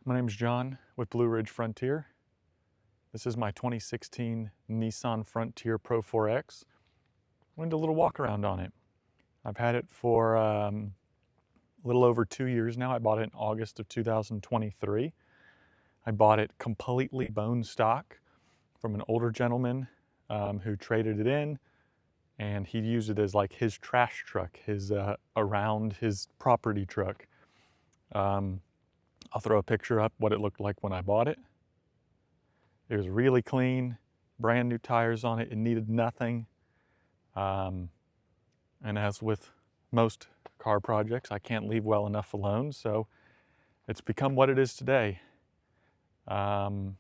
My name is John with Blue Ridge Frontier. This is my 2016 Nissan Frontier Pro4x. Went a little walk around on it. I've had it for a little over 2 years now. I bought it in August of 2023. I bought it completely bone stock from an older gentleman who traded it in, and he used it as like his trash truck, his around his property truck. I'll throw a picture up what it looked like when I bought it. It was really clean, brand new tires on it. It needed nothing. And as with most car projects, I can't leave well enough alone, so it's become what it is today. We'll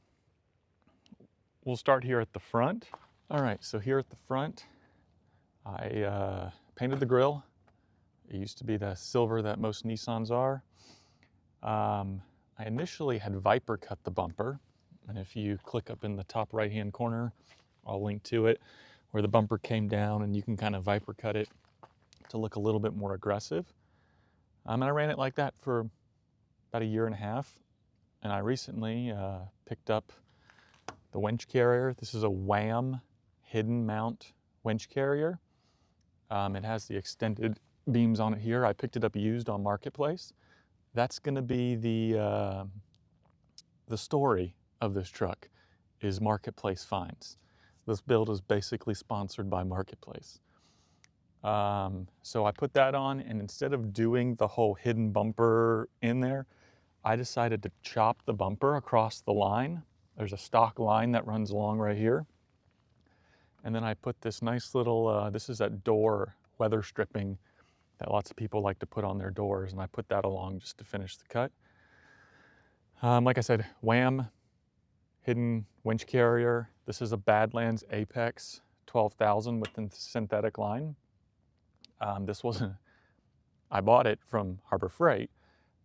start here at the front. All right, so here at the front, I painted the grille. It used to be the silver that most Nissans are. I initially had Viper cut the bumper, and if you click up in the top right-hand corner, I'll link to it, where the bumper came down and you can kind of Viper cut it to look a little bit more aggressive. And I ran it like that for about a year and a half, and I recently picked up the winch carrier. This is a WAM hidden mount winch carrier. It has the extended beams on it here. I picked it up used on Marketplace. That's going to be the story of this truck, is Marketplace finds. This build is basically sponsored by Marketplace. So I put that on, and instead of doing the whole hidden bumper in there, I decided to chop the bumper across the line. There's a stock line that runs along right here. And then I put this nice little, this is that door weather stripping that lots of people like to put on their doors, and I put that along just to finish the cut. Like I said, WAM hidden winch carrier. This is a Badlands Apex 12,000 with the synthetic line. This wasn't, I bought it from Harbor Freight,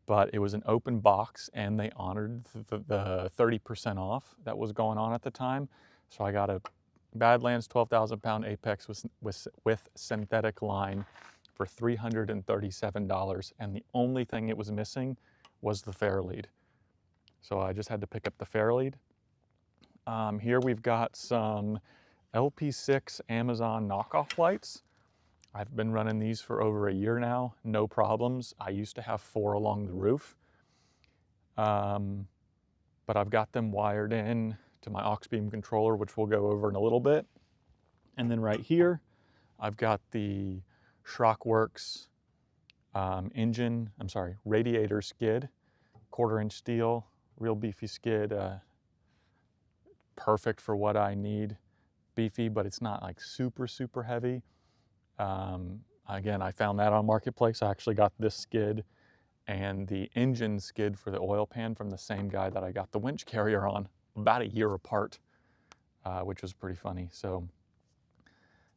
but it was an open box, and they honored the 30% off that was going on at the time. So I got a Badlands 12,000 pound Apex with synthetic line for $337, and the only thing it was missing was the fairlead. So I just had to pick up the fairlead. Here we've got some LP6 Amazon knockoff lights. I've been running these for over a year now, no problems. I used to have 4 along the roof, but I've got them wired in to my aux beam controller, which we'll go over in a little bit. And then right here, I've got the Shrockworks radiator skid, 1/4-inch steel, real beefy skid, perfect for what I need. Beefy, but it's not like super, super heavy. Again, I found that on Marketplace. I actually got this skid and the engine skid for the oil pan from the same guy that I got the winch carrier on, about a year apart, which was pretty funny. So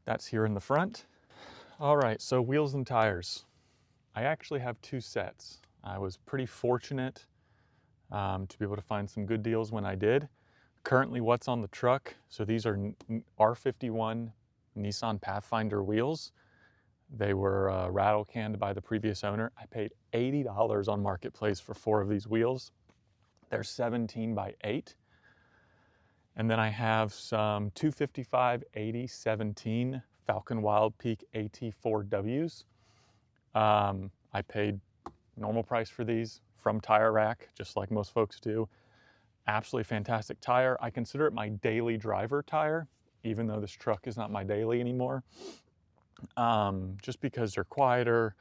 that's here in the front. All right, so wheels and tires. I actually have 2 sets. I was pretty fortunate to be able to find some good deals when I did. Currently, what's on the truck, so these are R51 Nissan Pathfinder wheels. They were rattle canned by the previous owner. I paid $80 on Marketplace for 4 of these wheels. They're 17 by 8. And then I have some 255/80/17 Falcon Wild Peak AT4Ws. I paid normal price for these from Tire Rack, just like most folks do. Absolutely fantastic tire. I consider it my daily driver tire, even though this truck is not my daily anymore. Just because they're quieter,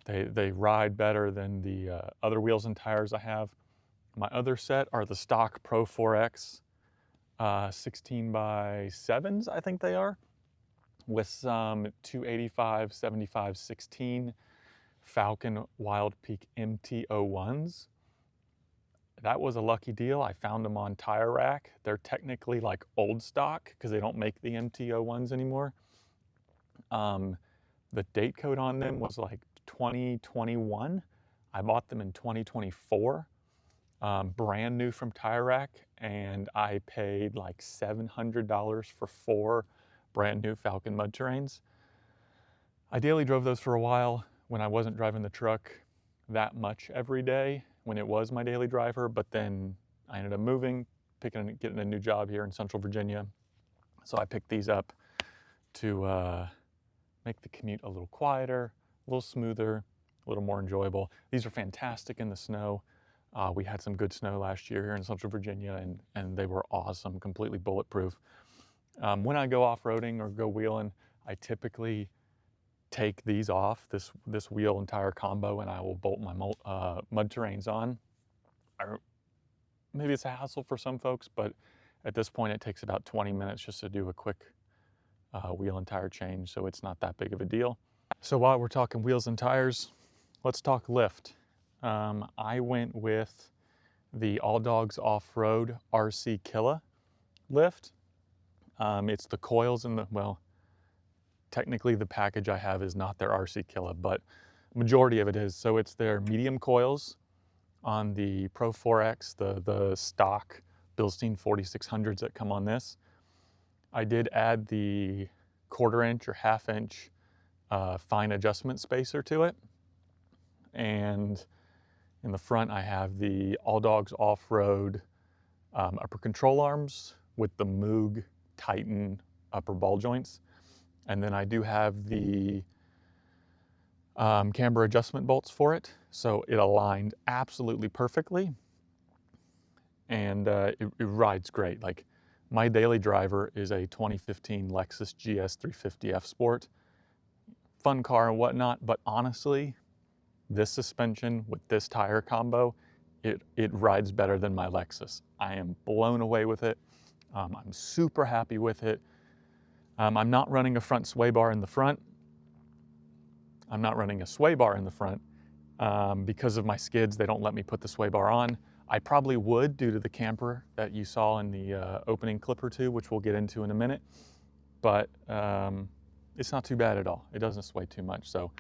they ride better than the other wheels and tires I have. My other set are the stock Pro4x 16 by 7s, I think they are, with some 285/75/16 Falcon Wild Peak MT-01s. That was a lucky deal. I found them on Tire Rack. They're technically like old stock because they don't make the MT-01s anymore. The date code on them was like 2021. I bought them in 2024, brand new from Tire Rack, and I paid like $700 for 4 brand new Falcon mud terrains. I daily drove those for a while when I wasn't driving the truck that much every day. when it was my daily driver, but then I ended up moving, getting a new job here in Central Virginia. So I picked these up to make the commute a little quieter, a little smoother, a little more enjoyable. These are fantastic in the snow. We had some good snow last year here in Central Virginia, and they were awesome, completely bulletproof. When I go off-roading or go wheeling, I typically take these off, this wheel and tire combo, and I will bolt my mud terrains on. Maybe it's a hassle for some folks, but at this point it takes about 20 minutes just to do a quick wheel and tire change, so it's not that big of a deal. So while we're talking wheels and tires, let's talk lift. I went with the All Dogs Off-road RC Killa lift. It's the coils and well, technically the package I have is not their RC Killa, but majority of it is. So it's their medium coils on the Pro4x, the stock Bilstein 4600s that come on this. I did add the 1/4 inch or 1/2 inch fine adjustment spacer to it. And in the front, I have the All Dogs Off-road upper control arms with the Moog Titan upper ball joints. And then I do have the camber adjustment bolts for it. So it aligned absolutely perfectly. And it rides great. Like, my daily driver is a 2015 Lexus GS 350 F Sport. Fun car and whatnot, but honestly, this suspension with this tire combo, it rides better than my Lexus. I am blown away with it. I'm super happy with it. I'm not running a front sway bar in the front. I'm not running a sway bar in the front because of my skids. They don't let me put the sway bar on. I probably would due to the camper that you saw in the opening clip or two, which we'll get into in a minute. But it's not too bad at all. It doesn't sway too much. So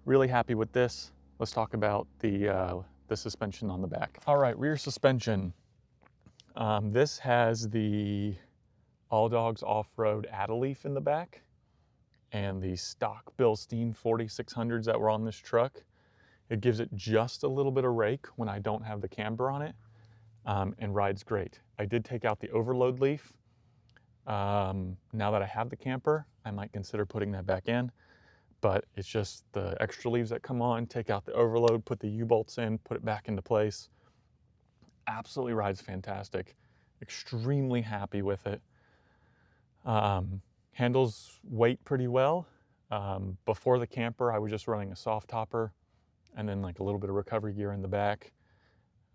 really happy with this. Let's talk about the suspension on the back. All right, rear suspension. This has the All Dogs Off-road Add-A-Leaf in the back and the stock Bilstein 4600s that were on this truck. It gives it just a little bit of rake when I don't have the camber on it, and rides great. I did take out the overload leaf. Now that I have the camper, I might consider putting that back in, but it's just the extra leaves that come on, take out the overload, put the U-bolts in, put it back into place. Absolutely rides fantastic. Extremely happy with it. Handles weight pretty well. Before the camper, I was just running a soft topper and then like a little bit of recovery gear in the back.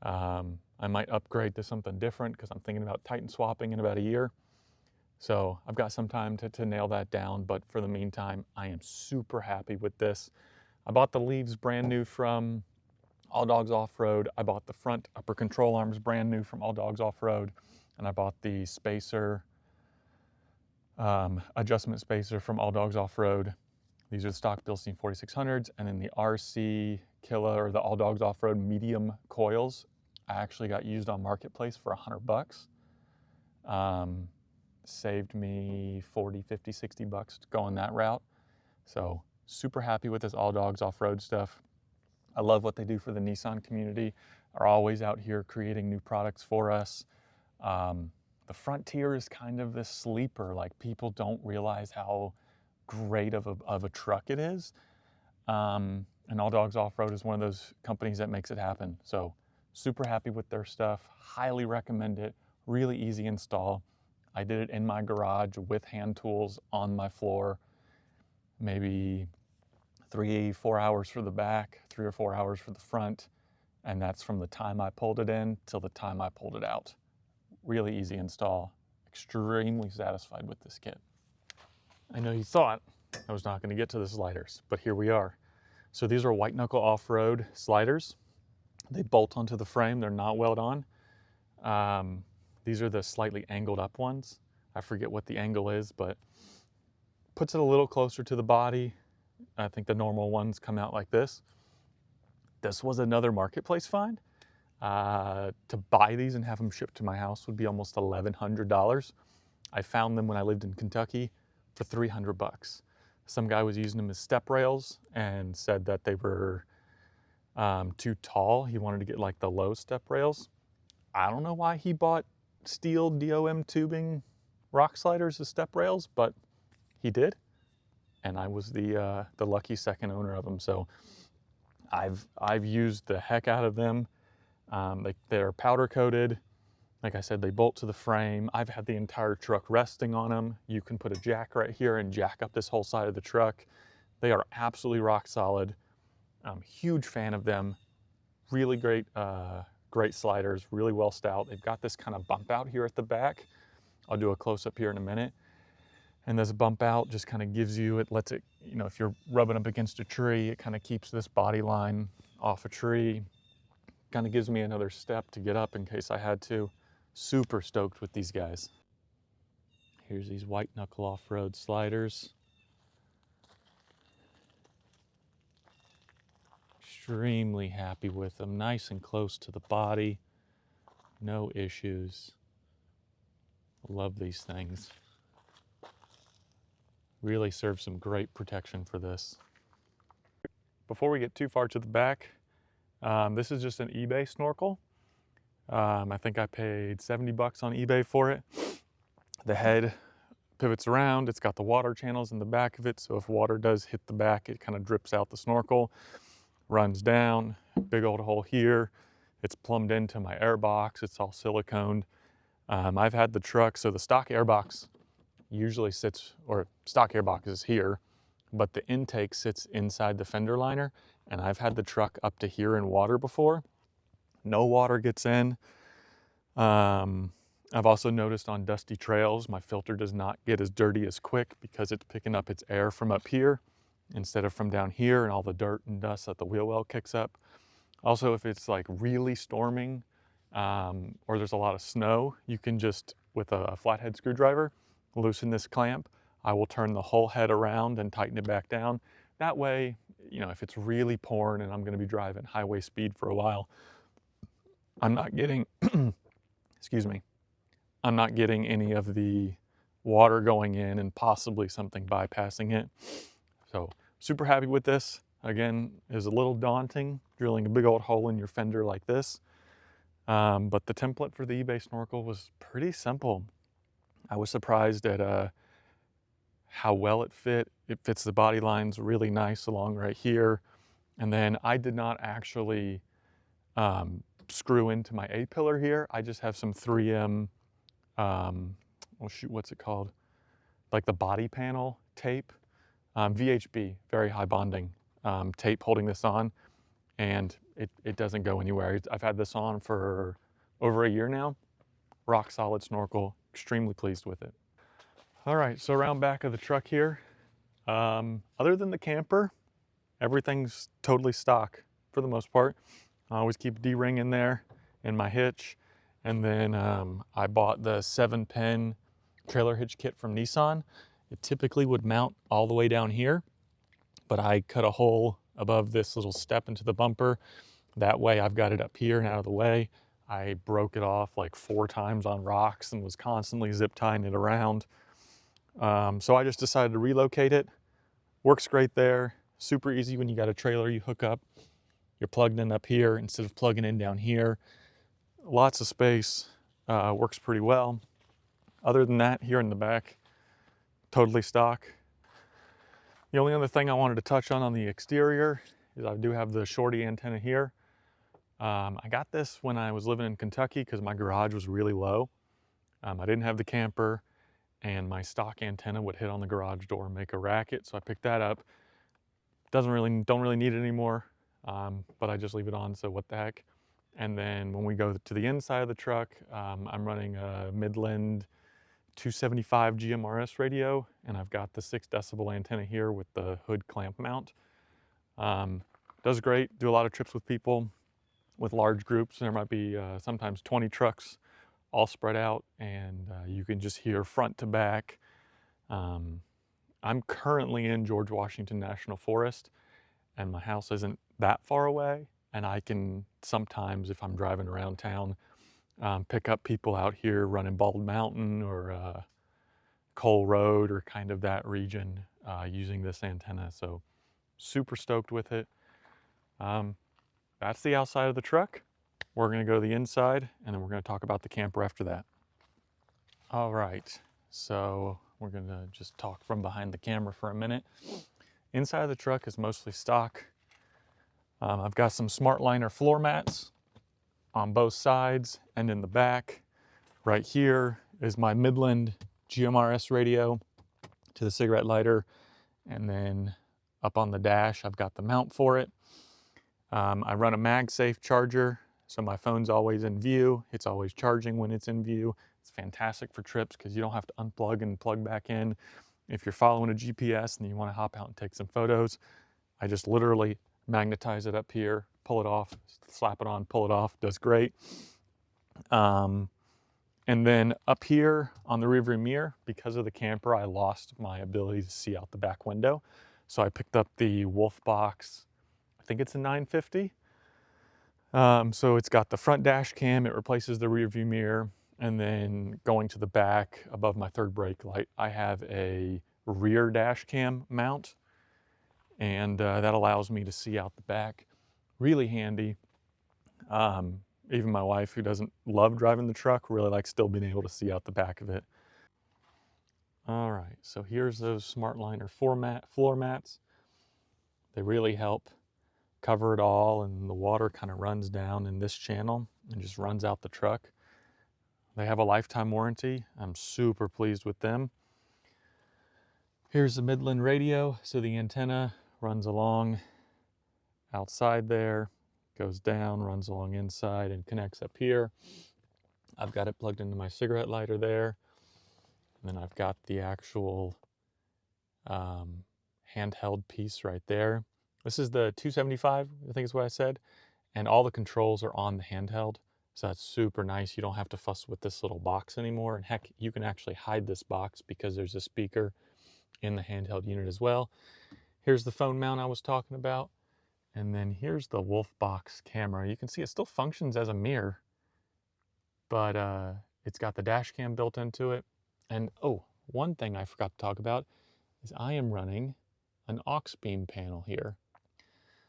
I might upgrade to something different because I'm thinking about Titan swapping in about a year. So I've got some time to nail that down, but for the meantime, I am super happy with this. I bought the leaves brand new from All Dogs Off-road. I bought the front upper control arms brand new from All Dogs Off-road, and I bought the spacer, adjustment spacer from All Dogs Off-road. These are the stock Bilstein 4600s, and then the RC Killa or the All Dogs Off-road medium coils. I actually got used on Marketplace for $100. Saved me 40, 50, 60 bucks going that route. So super happy with this All Dogs Off-road stuff. I love what they do for the Nissan community. Are always out here creating new products for us. The Frontier is kind of this sleeper. Like, people don't realize how great of a truck it is. And All Dogs Off-road is one of those companies that makes it happen. So super happy with their stuff. Highly recommend it. Really easy install. I did it in my garage with hand tools on my floor. Maybe 3-4 hours for the back, 3 or 4 hours for the front. And that's from the time I pulled it in till the time I pulled it out. Really easy install. Extremely satisfied with this kit. I know you thought I was not going to get to the sliders, but here we are. So these are white knuckle off-road sliders. They bolt onto the frame. They're not welded on. These are the slightly angled up ones. I forget what the angle is, but puts it a little closer to the body. I think the normal ones come out like this. This was another Marketplace find. To buy these and have them shipped to my house would be almost $1,100. I found them when I lived in Kentucky for $300. Some guy was using them as step rails and said that they were too tall. He wanted to get like the low step rails. I don't know why he bought steel DOM tubing rock sliders as step rails, but he did. And I was the lucky second owner of them. So I've used the heck out of them. They're powder coated. Like I said, they bolt to the frame. I've had the entire truck resting on them. You can put a jack right here and jack up this whole side of the truck. They are absolutely rock solid. I'm a huge fan of them. Really great, great sliders, really well stout. They've got this kind of bump out here at the back. I'll do a close up here in a minute. And this bump out just kind of gives you, it lets it, you know, if you're rubbing up against a tree, it kind of keeps this body line off a tree. Kind of gives me another step to get up in case I had to. Super stoked with these guys. Here's these white knuckle off-road sliders. Extremely happy with them. Nice and close to the body. No issues. Love these things. Really serve some great protection for this. Before we get too far to the back, this is just an eBay snorkel. I think I paid 70 bucks on eBay for it. The head pivots around. It's got the water channels in the back of it, so if water does hit the back, it kind of drips out the snorkel, runs down, big old hole here. It's plumbed into my air box. It's all siliconed. I've had the truck, so the stock air box usually sits, or stock air box is here, but the intake sits inside the fender liner, and I've had the truck up to here in water before. No water gets in. I've also noticed on dusty trails, my filter does not get as dirty as quick because it's picking up its air from up here instead of from down here and all the dirt and dust that the wheel well kicks up. Also, if it's like really storming or there's a lot of snow, you can just, with a flathead screwdriver, loosen this clamp. I will turn the whole head around and tighten it back down. That way, you know, if it's really pouring and I'm going to be driving highway speed for a while, I'm not getting, excuse me, I'm not getting any of the water going in and possibly something bypassing it. So super happy with this. Again, is a little daunting drilling a big old hole in your fender like this. But the template for the eBay snorkel was pretty simple. I was surprised at how well it fit. It fits the body lines really nice along right here. And then I did not actually screw into my A-pillar here. I just have some 3M, oh shoot, what's it called? Like the body panel tape, VHB, very high bonding tape holding this on, and it doesn't go anywhere. I've had this on for over a year now. Rock solid snorkel, extremely pleased with it. All right, so around back of the truck here, other than the camper, everything's totally stock for the most part. I always keep a D-ring in there in my hitch. And then I bought the 7-pin trailer hitch kit from Nissan. It typically would mount all the way down here, but I cut a hole above this little step into the bumper. That way I've got it up here and out of the way. I broke it off like 4 times on rocks and was constantly zip tying it around. So I just decided to relocate it. Works great there. Super easy when you got a trailer you hook up. You're plugged in up here instead of plugging in down here. Lots of space, works pretty well. Other than that, here in the back, totally stock. The only other thing I wanted to touch on the exterior is I do have the shorty antenna here. I got this when I was living in Kentucky because my garage was really low. I didn't have the camper and my stock antenna would hit on the garage door and make a racket, so I picked that up. Don't really need it anymore, but I just leave it on, so what the heck. And then when we go to the inside of the truck, I'm running a Midland 275 GMRS radio, and I've got the 6 decibel antenna here with the hood clamp mount. Does great, do a lot of trips with people, with large groups. There might be sometimes 20 trucks all spread out, and you can just hear front to back. I'm currently in George Washington National Forest, and my house isn't that far away, and I can sometimes, if I'm driving around town, pick up people out here running Bald Mountain or Cole Road or kind of that region using this antenna. So super stoked with it. that's the outside of the truck. We're gonna go to the inside and then we're gonna talk about the camper after that. All right, so we're gonna just talk from behind the camera for a minute. Inside of the truck is mostly stock. I've got some SmartLiner floor mats on both sides and in the back. Right here is my Midland GMRS radio to the cigarette lighter. And then up on the dash, I've got the mount for it. I run a MagSafe charger, so my phone's always in view. It's always charging when it's in view. It's fantastic for trips because you don't have to unplug and plug back in. If you're following a GPS and you want to hop out and take some photos, I just literally magnetize it up here, pull it off, slap it on, pull it off, does great. And then up here on the rearview mirror, because of the camper, I lost my ability to see out the back window. So I picked up the Wolfbox, I think it's a 950. So it's got the front dash cam, it replaces the rearview mirror, and then going to the back above my third brake light, I have a rear dash cam mount, and that allows me to see out the back. Really handy. Even my wife, who doesn't love driving the truck, really likes still being able to see out the back of it. All right, so here's those SmartLiner floor mats. They really help cover it all, and the water kind of runs down in this channel and just runs out the truck. They have a lifetime warranty. I'm super pleased with them. Here's the Midland radio. So the antenna runs along outside there, goes down, runs along inside, and connects up here. I've got it plugged into my cigarette lighter there. And then I've got the actual handheld piece right there. This is the 275, I think is what I said. And all the controls are on the handheld. So that's super nice. You don't have to fuss with this little box anymore. And heck, you can actually hide this box because there's a speaker in the handheld unit as well. Here's the phone mount I was talking about. And then here's the Wolfbox camera. You can see it still functions as a mirror, but it's got the dash cam built into it. And oh, one thing I forgot to talk about is I am running an aux beam panel here.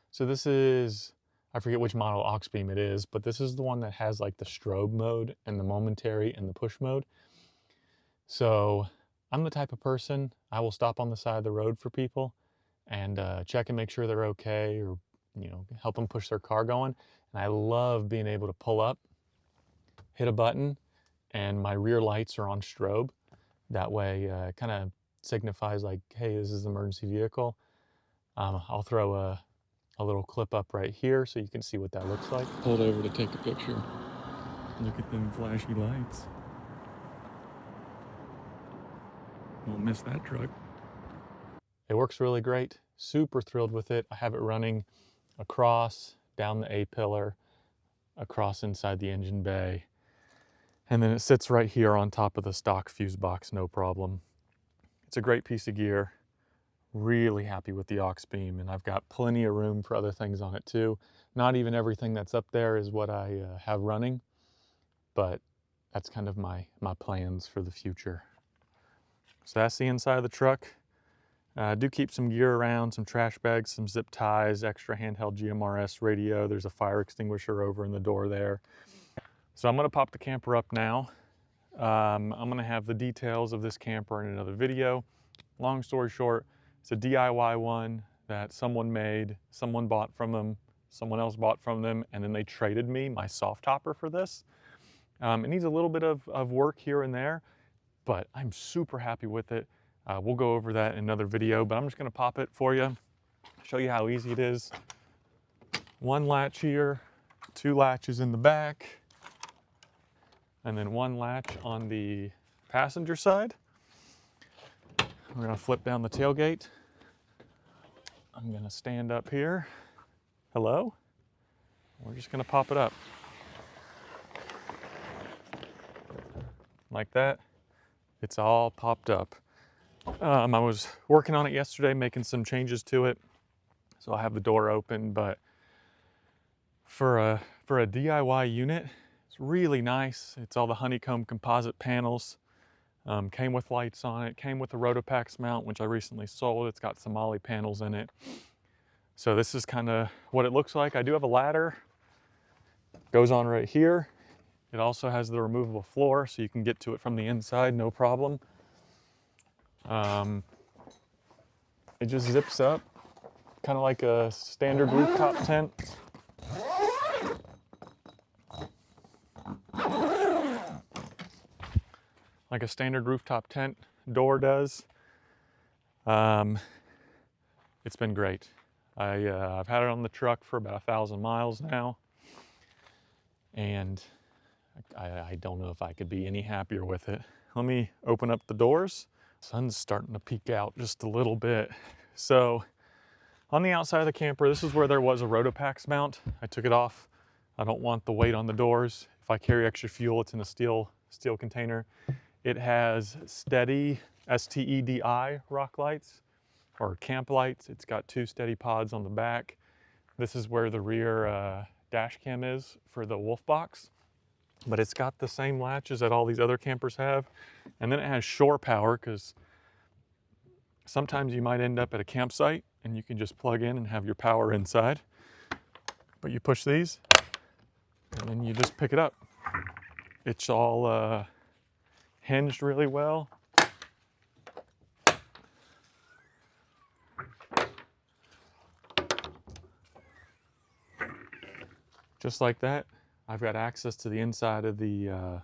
So this is, I forget which model aux beam it is, but this is the one that has like the strobe mode and the momentary and the push mode. So I'm the type of person, I will stop on the side of the road for people and check and make sure they're okay, or help them push their car going. And I love being able to pull up, hit a button, and my rear lights are on strobe. That way, kind of signifies like, hey, this is an emergency vehicle. I'll throw a little clip up right here so you can see what that looks like. Pulled over to take a picture. Look at them flashy lights. Won't miss that truck. It works really great. Super thrilled with it. I have it running across, down the A-pillar, across inside the engine bay. And then it sits right here on top of the stock fuse box, no problem. It's a great piece of gear. Really happy with the aux beam, and I've got plenty of room for other things on it too. Not even everything that's up there is what I have running, but that's kind of my plans for the future. So that's the inside of the truck. I do keep some gear around, some trash bags, some zip ties, extra handheld GMRS radio. There's a fire extinguisher over in the door there. So I'm gonna pop the camper up now. I'm gonna have the details of this camper in another video. Long story short, it's a DIY one that someone made, someone bought from them, someone else bought from them, and then they traded me my soft topper for this. It needs a little bit of work here and there, but I'm super happy with it. We'll go over that in another video, but I'm just gonna pop it for you, show you how easy it is. One latch here, two latches in the back, and then one latch on the passenger side. We're gonna flip down the tailgate. I'm gonna stand up here. Hello? We're just gonna pop it up. Like that. It's all popped up. I was working on it yesterday, making some changes to it. So I'll have the door open, but for a DIY unit, it's really nice. It's all the honeycomb composite panels. Came with lights on it, came with a Rotopax mount, which I recently sold. It's got Somali panels in it. So this is kind of what it looks like. I do have a ladder, goes on right here. It also has the removable floor, so you can get to it from the inside, no problem. It just zips up, kind of like a standard rooftop tent. Like a standard rooftop tent door does. It's been great. I've had it on the truck for about 1,000 miles now, and I don't know if I could be any happier with it. Let me open up the doors. Sun's starting to peek out just a little bit. So on the outside of the camper, this is where there was a Rotopax mount. I took it off. I don't want the weight on the doors. If I carry extra fuel, it's in a steel container. It has steady, STEDI rock lights or camp lights. It's got 2 steady pods on the back. This is where the rear dash cam is for the Wolf box, but it's got the same latches that all these other campers have. And then it has shore power, because sometimes you might end up at a campsite and you can just plug in and have your power inside. But you push these and then you just pick it up. It's all hinged really well. Just like that, I've got access to the inside of the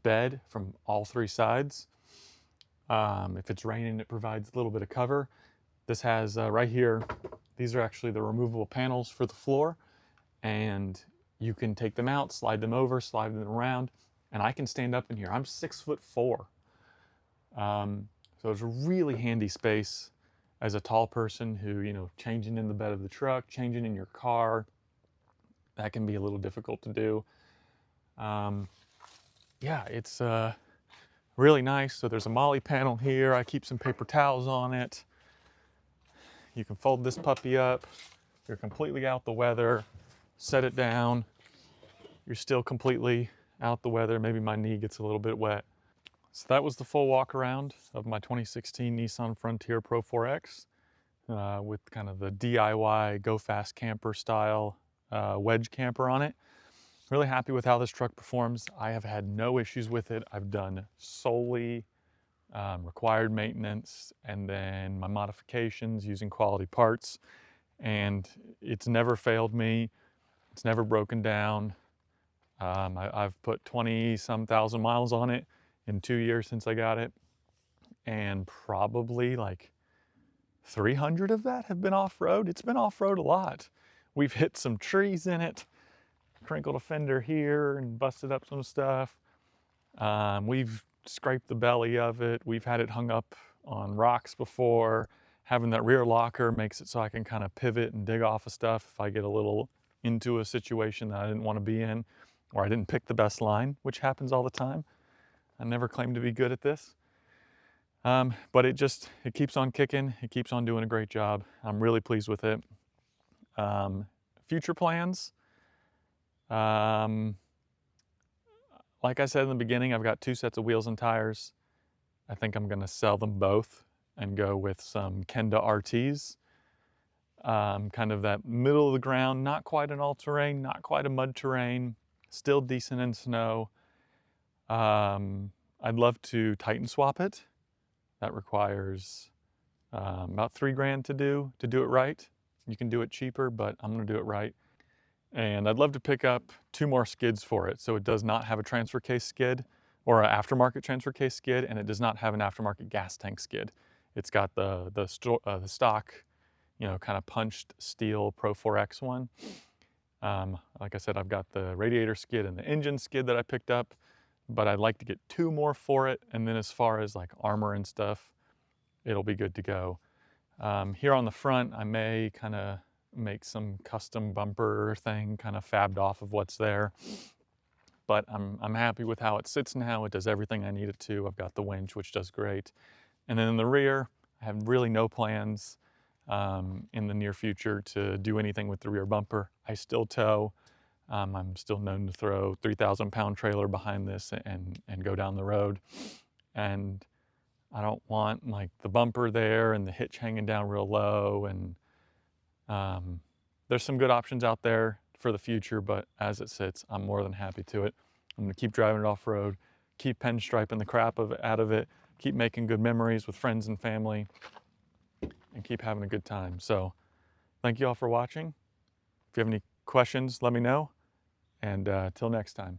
bed from all 3 sides. If it's raining, it provides a little bit of cover. This has right here, these are actually the removable panels for the floor, and you can take them out, slide them over, slide them around, and I can stand up in here. I'm 6'4". So it's a really handy space as a tall person who, you know, changing in the bed of the truck, changing in your car, that can be a little difficult to do. Yeah, it's really nice. So there's a Molly panel here. I keep some paper towels on it. You can fold this puppy up. You're completely out the weather. Set it down. You're still completely out the weather. Maybe my knee gets a little bit wet. So that was the full walk around of my 2016 Nissan Frontier Pro4x with kind of the DIY go fast camper style wedge camper on it. Really happy with how this truck performs. I have had no issues with it. I've done solely required maintenance and then my modifications using quality parts, and it's never failed me. It's never broken down. I've put 20-some thousand miles on it in 2 years since I got it, and probably like 300 of that have been off-road. It's been off-road a lot. We've hit some trees in it, crinkled a fender here and busted up some stuff. We've scraped the belly of it. We've had it hung up on rocks before. Having that rear locker makes it so I can kind of pivot and dig off of stuff if I get a little into a situation that I didn't want to be in, or I didn't pick the best line, which happens all the time. I never claimed to be good at this. But it keeps on kicking. It keeps on doing a great job. I'm really pleased with it. Future plans. Like I said in the beginning, I've got 2 sets of wheels and tires. I think I'm gonna sell them both and go with some Kenda RTs. Kind of that middle of the ground, not quite an all-terrain, not quite a mud terrain, still decent in snow. I'd love to Titan swap it. That requires about $3 grand to do it right. You can do it cheaper, but I'm gonna do it right. And I'd love to pick up 2 more skids for it. So it does not have a transfer case skid or an aftermarket transfer case skid, and it does not have an aftermarket gas tank skid. It's got the stock, you know, kind of punched steel Pro4x one. Like I said, I've got the radiator skid and the engine skid that I picked up, but I'd like to get 2 more for it. And then as far as like armor and stuff, it'll be good to go. Here on the front, I may kind of make some custom bumper thing kind of fabbed off of what's there. But I'm happy with how it sits now. It does everything I need it to. I've got the winch, which does great. And then in the rear, I have really no plans in the near future to do anything with the rear bumper. I still tow. I'm still known to throw 3,000-pound trailer behind this and go down the road. And I don't want like the bumper there and the hitch hanging down real low. And There's some good options out there for the future, but as it sits, I'm more than happy to it. I'm gonna keep driving it off-road, keep pinstriping the crap out of it, keep making good memories with friends and family, and keep having a good time. So thank you all for watching. If you have any questions, let me know. And till next time.